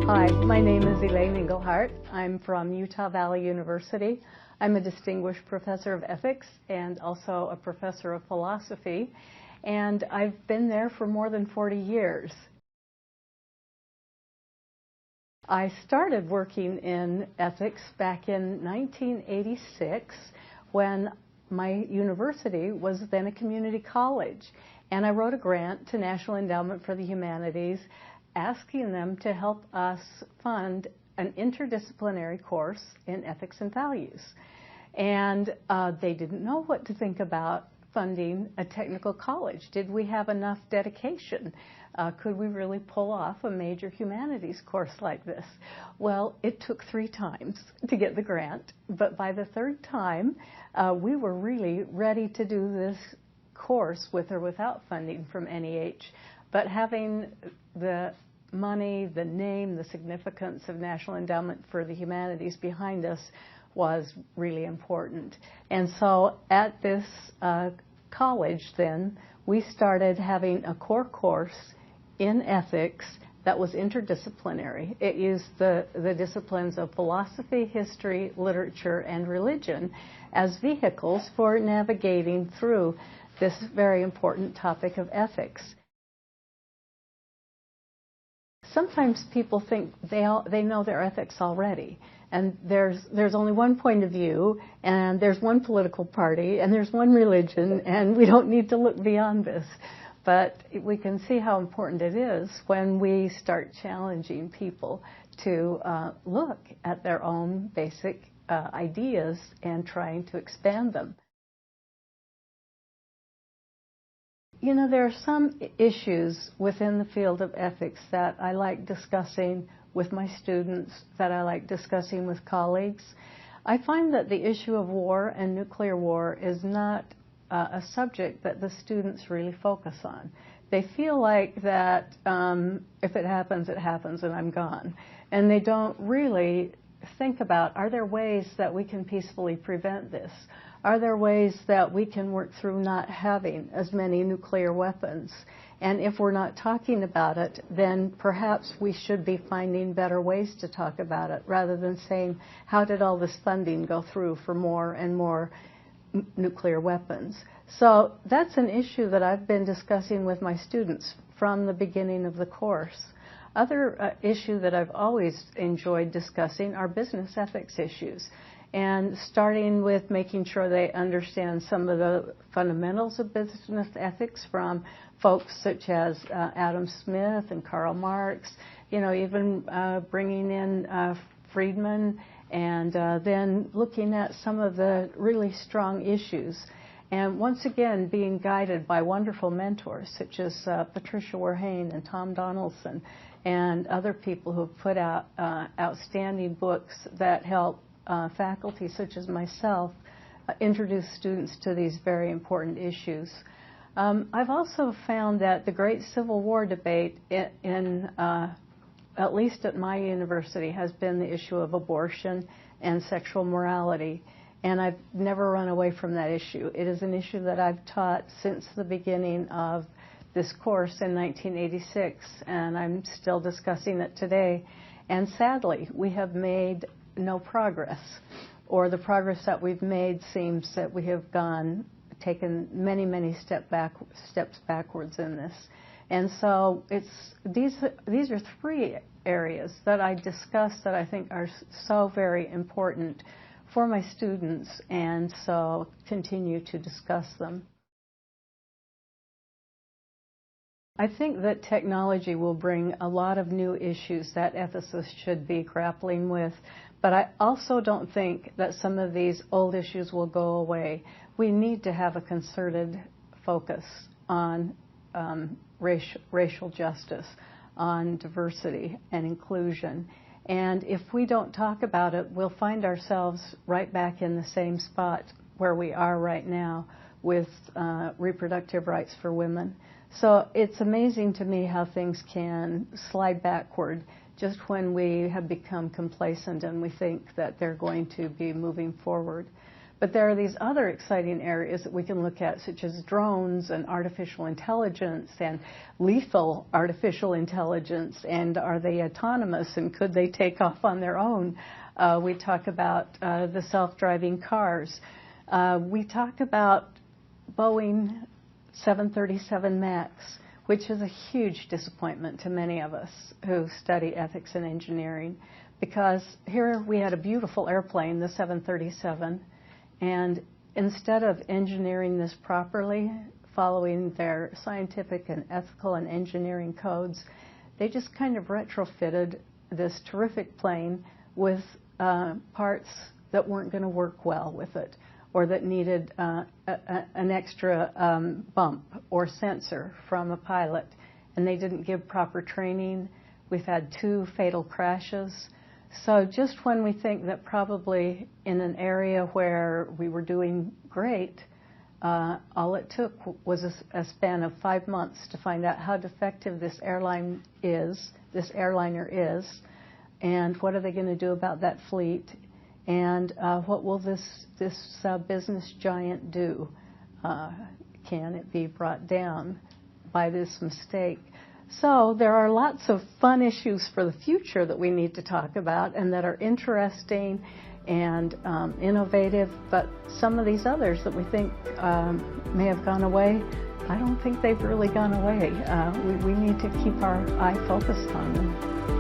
Hi, my name is Elaine Englehardt. I'm from Utah Valley University. I'm a distinguished professor of ethics and also a professor of philosophy, and I've been there for more than 40 years. I started working in ethics back in 1986 when my university was then a community college, and I wrote a grant to National Endowment for the Humanities asking them to help us fund an interdisciplinary course in ethics and values. And they didn't know what to think about funding a technical college. Did we have enough dedication? Could we really pull off a major humanities course like this? Well, it took 3 times to get the grant, but by the 3rd time, we were really ready to do this course with or without funding from NEH. But having the money, the name, the significance of National Endowment for the Humanities behind us was really important. And so at this college then, we started having a core course in ethics that was interdisciplinary. It used the disciplines of philosophy, history, literature, and religion as vehicles for navigating through this very important topic of ethics. Sometimes people think they know their ethics already, and there's only one point of view, and there's one political party, and there's one religion, and we don't need to look beyond this. But we can see how important it is when we start challenging people to look at their own basic ideas and trying to expand them. You know, there are some issues within the field of ethics that I like discussing with my students, that I like discussing with colleagues. I find that the issue of war and nuclear war is not a subject that the students really focus on. They feel like that if it happens, and I'm gone. And they don't really think about, are there ways that we can peacefully prevent this? Are there ways that we can work through not having as many nuclear weapons? And if we're not talking about it, then perhaps we should be finding better ways to talk about it, rather than saying, how did all this funding go through for more and more nuclear weapons? So that's an issue that I've been discussing with my students from the beginning of the course. Other issue that I've always enjoyed discussing are business ethics issues, and starting with making sure they understand some of the fundamentals of business ethics from folks such as Adam Smith and Karl Marx, you know, even bringing in Friedman, and then looking at some of the really strong issues. And once again, being guided by wonderful mentors such as Patricia Werhane and Tom Donaldson and other people who have put out outstanding books that help faculty such as myself introduce students to these very important issues. I've also found that the great Civil War debate in at least at my university, has been the issue of abortion and sexual morality. And I've never run away from that issue. It is an issue that I've taught since the beginning of this course in 1986, and I'm still discussing it today. And sadly, we have made no progress, or the progress that we've made seems that we have taken many steps backwards in this. And so these are 3 areas that I discussed that I think are so very important for my students, and so continue to discuss them. I think that technology will bring a lot of new issues that ethicists should be grappling with, but I also don't think that some of these old issues will go away. We need to have a concerted focus on racial justice, on diversity and inclusion. And if we don't talk about it, we'll find ourselves right back in the same spot where we are right now with reproductive rights for women. So it's amazing to me how things can slide backward just when we have become complacent and we think that they're going to be moving forward. But there are these other exciting areas that we can look at, such as drones and artificial intelligence and lethal artificial intelligence, and are they autonomous and could they take off on their own? We talk about the self-driving cars. We talk about Boeing 737 MAX, which is a huge disappointment to many of us who study ethics and engineering, because here we had a beautiful airplane, the 737, and instead of engineering this properly, following their scientific and ethical and engineering codes, they just kind of retrofitted this terrific plane with parts that weren't going to work well with it, or that needed an extra bump or sensor from a pilot, and they didn't give proper training. We've had 2 fatal crashes. So just when we think that probably in an area where we were doing great, all it took was a span of 5 months to find out how defective this airliner is, and what are they going to do about that fleet, and what will this business giant do? Can it be brought down by this mistake? So there are lots of fun issues for the future that we need to talk about and that are interesting and innovative, but some of these others that we think may have gone away, I don't think they've really gone away. We need to keep our eye focused on them.